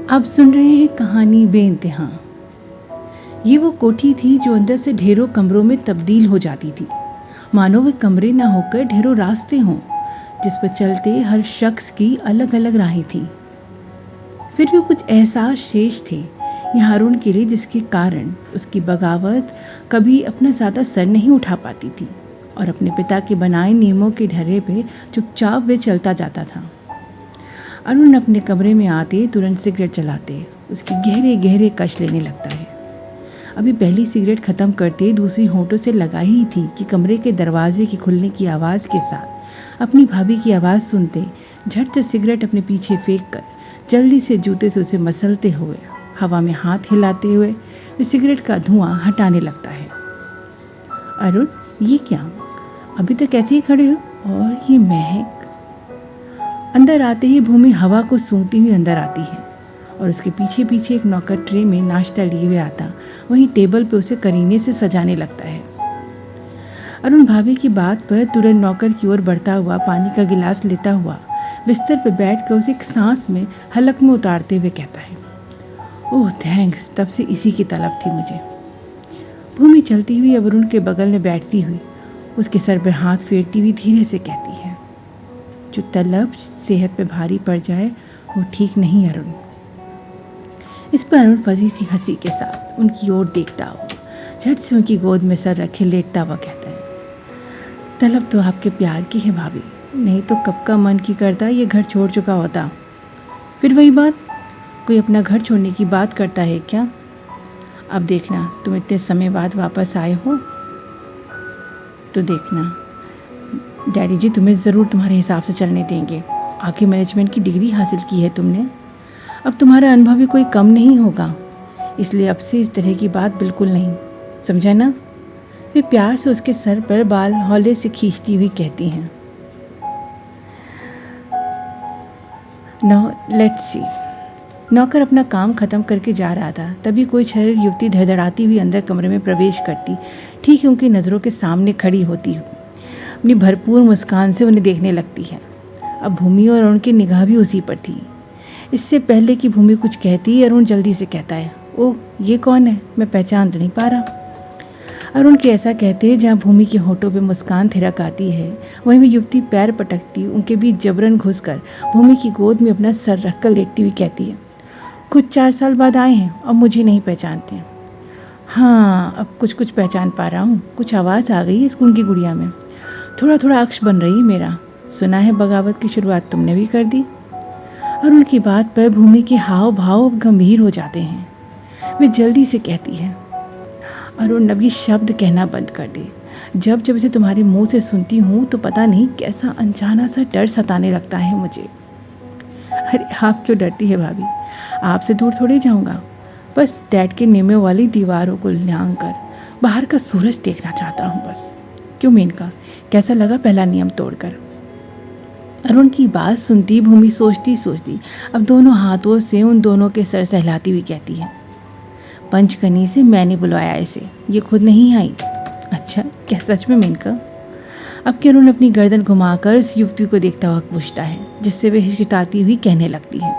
आप सुन रहे हैं कहानी बेइंतहा। ये वो कोठी थी जो अंदर से ढेरों कमरों में तब्दील हो जाती थी, मानो वे कमरे ना होकर ढेरों रास्ते हों जिस पर चलते हर शख्स की अलग अलग राहें थी। फिर भी कुछ एहसास शेष थे यहाँ अरुण के लिए, जिसके कारण उसकी बगावत कभी अपना ज़्यादा सर नहीं उठा पाती थी और अपने पिता के बनाए नियमों के ढर्रे पे चुपचाप वे चलता जाता था। अरुण अपने कमरे में आते तुरंत सिगरेट जलाते उसके गहरे गहरे कश लेने लगता है। अभी पहली सिगरेट ख़त्म करते दूसरी होंठों से लगाई ही थी कि कमरे के दरवाजे के खुलने की आवाज़ के साथ अपनी भाभी की आवाज़ सुनते झट से सिगरेट अपने पीछे फेंक कर जल्दी से जूते से उसे मसलते हुए हवा में हाथ हिलाते हुए वे सिगरेट का धुआं हटाने लगता है। अरुण, ये क्या, अभी तक ऐसे ही खड़े हो? और ये महक। अंदर आते ही भूमि हवा को सूंघती हुई अंदर आती है और उसके पीछे पीछे एक नौकर ट्रे में नाश्ता लिए हुए आता वहीं टेबल पे उसे करीने से सजाने लगता है। अरुण भाभी की बात पर तुरंत नौकर की ओर बढ़ता हुआ पानी का गिलास लेता हुआ बिस्तर पर बैठकर उसे एक सांस में हलक में उतारते हुए कहता है, ओह थैंक्स, तब से इसी की तलब थी मुझे। भूमि चलती हुई अरुण के बगल में बैठती हुई उसके सर पर हाथ फेरती हुई धीरे से कहती है, जो तलब सेहत पे भारी पड़ जाए वो ठीक नहीं अरुण। इस पर अरुण फंसी सी हंसी के साथ उनकी ओर देखता हुआ झट से उनकी गोद में सर रखे लेटता हुआ कहता है, तलब तो आपके प्यार की है भाभी, नहीं तो कब का मन की करता ये घर छोड़ चुका होता। फिर वही बात, कोई अपना घर छोड़ने की बात करता है क्या? अब देखना तुम इतने समय बाद वापस आए हो तो देखना डैडी जी तुम्हें ज़रूर तुम्हारे हिसाब से चलने देंगे। आखिर मैनेजमेंट की डिग्री हासिल की है तुमने, अब तुम्हारा अनुभव भी कोई कम नहीं होगा, इसलिए अब से इस तरह की बात बिल्कुल नहीं, समझा ना? वे प्यार से उसके सर पर बाल हौले से खींचती हुई कहती हैं। Now let's see. नौकर अपना काम ख़त्म करके जा रहा था, तभी कोई शरीर युवती धड़धड़ाती हुई अंदर कमरे में प्रवेश करती ठीक उनकी नज़रों के सामने खड़ी होती अपनी भरपूर मुस्कान से उन्हें देखने लगती है। अब भूमि और उनकी निगाह भी उसी पर थी। इससे पहले कि भूमि कुछ कहती अरुण जल्दी से कहता है, ओह ये कौन है, मैं पहचान तो नहीं पा रहा। अरुण के ऐसा कहते जहाँ भूमि के होठों पे मुस्कान थिरक आती है वहीं भी युवती पैर पटकती उनके बीच जबरन घुसकर भूमि की गोद में अपना सर रखकर लेटती हुई कहती है, कुछ 4 साल बाद आए हैं और मुझे नहीं पहचानते। हाँ, अब कुछ कुछ पहचान पा रहा हूँ, कुछ आवाज़ आ गई है स्कूल की गुड़िया में, थोड़ा थोड़ा अक्ष बन रही है मेरा। सुना है बगावत की शुरुआत तुमने भी कर दी। और उनकी बात पर भूमि के हाव भाव गंभीर हो जाते हैं। वे जल्दी से कहती है, अरुण अब ये शब्द कहना बंद कर दे। जब जब इसे तुम्हारे मुंह से सुनती हूँ तो पता नहीं कैसा अनजाना सा डर सताने लगता है मुझे। अरे आप क्यों डरती है भाभी, आपसे दूर थोड़ी जाऊँगा, बस डैड के नियमों वाली दीवारों को लांघ कर बाहर का सूरज देखना चाहता हूँ बस। क्यों मेनका, कैसा लगा पहला नियम तोड़कर? अरुण की बात सुनती भूमि सोचती सोचती अब दोनों हाथों से उन दोनों के सर सहलाती हुई कहती है, पंचकनी से मैंने बुलवाया इसे, ये खुद नहीं आई। अच्छा, क्या सच में मेनका? अब कि अरुण अपनी गर्दन घुमाकर उस युवती को देखता हुआ पूछता है, जिससे वे हिचकिचाती हुई कहने लगती है,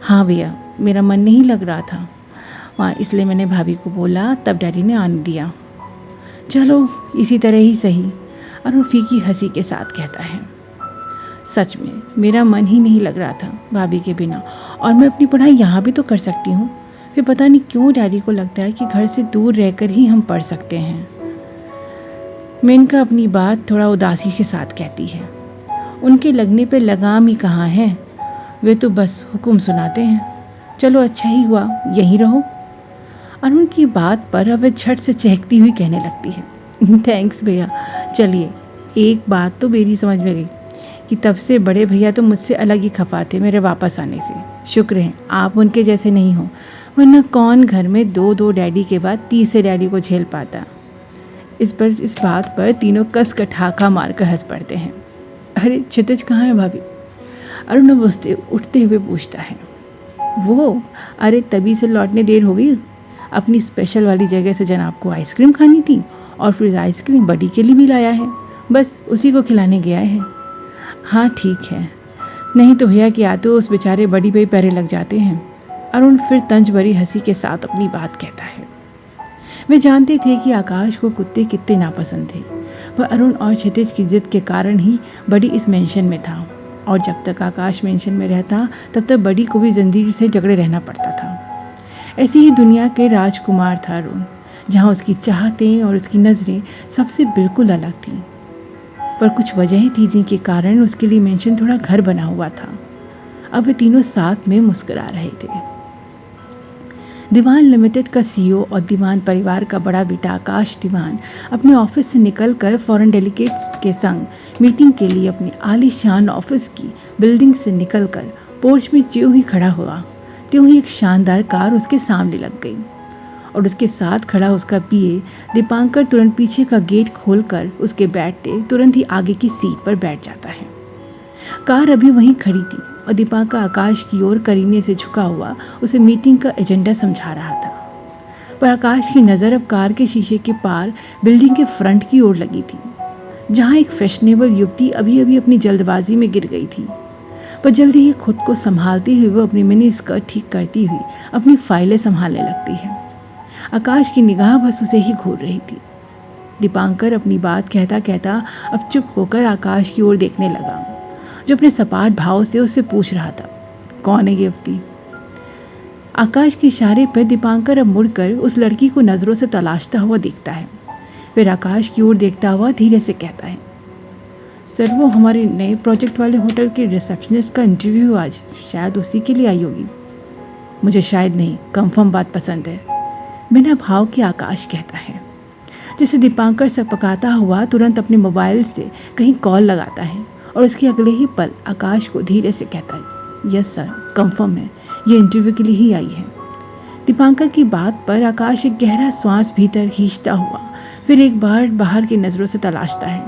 हाँ भैया, मेरा मन नहीं लग रहा था वहाँ, इसलिए मैंने भाभी को बोला, तब डैडी ने आने दिया। चलो इसी तरह ही सही, अरुण फीकी हंसी के साथ कहता है, सच में मेरा मन ही नहीं लग रहा था भाभी के बिना, और मैं अपनी पढ़ाई यहाँ भी तो कर सकती हूँ। फिर पता नहीं क्यों डैडी को लगता है कि घर से दूर रहकर ही हम पढ़ सकते हैं। मेनका अपनी बात थोड़ा उदासी के साथ कहती है, उनके लगने पे लगाम ही कहाँ है, वे तो बस हुक्म सुनाते हैं। चलो अच्छा ही हुआ यहीं रहो। अरुण की बात पर अब वह झट से चहकती हुई कहने लगती है, थैंक्स भैया। चलिए, एक बात तो मेरी समझ में गई कि तब से बड़े भैया तो मुझसे अलग ही खफा थे मेरे वापस आने से। शुक्र है आप उनके जैसे नहीं हो, वरना कौन घर में 2 डैडी के बाद तीसरे डैडी को झेल पाता। इस बात पर तीनों कस का ठाका मारकर हंस पड़ते हैं। अरे क्षितिज कहाँ है भाभी? अरुण उठते हुए पूछता है। वो, अरे तभी से लौटने देर हो गई, अपनी स्पेशल वाली जगह से जनाब को आइसक्रीम खानी थी और फिर आइसक्रीम बड़ी के लिए भी लाया है, बस उसी को खिलाने गया है। हाँ ठीक है, नहीं तो भैया के आते उस बेचारे बड़ी पे पैरे लग जाते हैं। अरुण फिर तंज भरी हंसी के साथ अपनी बात कहता है। वे जानते थे कि आकाश को कुत्ते कितने नापसंद थे। वह अरुण और क्षितिज की जिद के कारण ही बड़ी इस मेंशन में था, और जब तक आकाश मेंशन में रहता तब तक बड़ी को भी जंजीर से जकड़े रहना पड़ता था। ऐसी ही दुनिया के राजकुमार था अरुण, जहाँ उसकी चाहतें और उसकी नज़रें सबसे बिल्कुल अलग थीं। पर कुछ वजहें थी जिनके कारण उसके लिए मेंशन थोड़ा घर बना हुआ था। अब वे तीनों साथ में मुस्कुरा रहे थे। दीवान लिमिटेड का सीईओ और दीवान परिवार का बड़ा बेटा आकाश दीवान अपने ऑफिस से निकलकर फॉरेन डेलीगेट्स के संग मीटिंग के लिए अपनी आलीशान ऑफिस की बिल्डिंग से निकलकर पोर्च में ज्यों ही खड़ा हुआ, त्यों ही एक शानदार कार उसके सामने लग गई और उसके साथ खड़ा उसका पीए दीपांकर तुरंत पीछे का गेट खोलकर उसके बैठते तुरंत ही आगे की सीट पर बैठ जाता है। कार अभी वहीं खड़ी थी और दीपांकर आकाश की ओर करीने से झुका हुआ उसे मीटिंग का एजेंडा समझा रहा था। पर आकाश की नज़र अब कार के शीशे के पार बिल्डिंग के फ्रंट की ओर लगी थी, जहां एक फैशनेबल युवती अभी अभी अपनी जल्दबाजी में गिर गई थी। पर जल्दी ही खुद को संभालते हुए वो अपनी मिनी स्कर्ट ठीक करती हुई अपनी फाइलें संभालने लगती है। आकाश की निगाह बस उसे ही घूर रही थी। दीपांकर अपनी बात कहता कहता अब चुप होकर आकाश की ओर देखने लगा, जो अपने सपाट भाव से उससे पूछ रहा था, कौन है ये युवती? आकाश के इशारे पर दीपांकर अब मुड़कर उस लड़की को नज़रों से तलाशता हुआ देखता है। फिर आकाश की ओर देखता हुआ धीरे से कहता है, सर वो हमारे नए प्रोजेक्ट वाले होटल के रिसेप्शनिस्ट का इंटरव्यू आज, शायद उसी के लिए आई होगी। मुझे शायद नहीं, कंफर्म बात पसंद है, बिना भाव के आकाश कहता है, जिसे दीपांकर सकपकाता हुआ तुरंत अपने मोबाइल से कहीं कॉल लगाता है और उसके अगले ही पल आकाश को धीरे से कहता है, यस सर, कंफर्म है, ये इंटरव्यू के लिए ही आई है। दीपांकर की बात पर आकाश एक गहरा श्वास भीतर खींचता हुआ फिर एक बार बाहर की नज़रों से तलाशता है,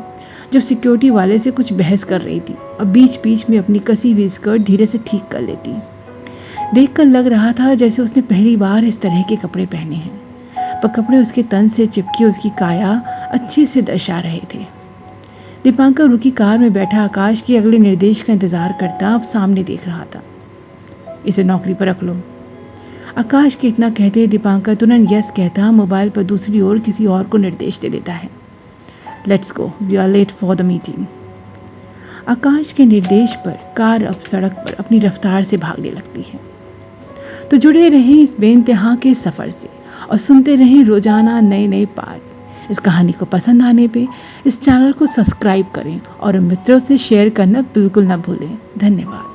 जब सिक्योरिटी वाले से कुछ बहस कर रही थी और बीच बीच में अपनी कसी हुई स्कर्ट धीरे से ठीक कर लेती। देखकर लग रहा था जैसे उसने पहली बार इस तरह के कपड़े पहने हैं, पर कपड़े उसके तन से चिपके उसकी काया अच्छे से दर्शा रहे थे। दीपांकर रुकी कार में बैठा आकाश के अगले निर्देश का इंतजार करता अब सामने देख रहा था। इसे नौकरी पर रख लो। आकाश के इतना कहते दीपांकर तुरंत यस कहता मोबाइल पर दूसरी ओर किसी और को निर्देश दे देता है, let's go, we are late for the meeting. Akash के निर्देश पर कार अब सड़क पर अपनी रफ्तार से भागने लगती है। तो जुड़े रहें इस बेइंतहा के सफ़र से और सुनते रहें रोजाना नए नए पार्ट। इस कहानी को पसंद आने पे इस चैनल को सब्सक्राइब करें और मित्रों से शेयर करना बिल्कुल ना भूलें। धन्यवाद।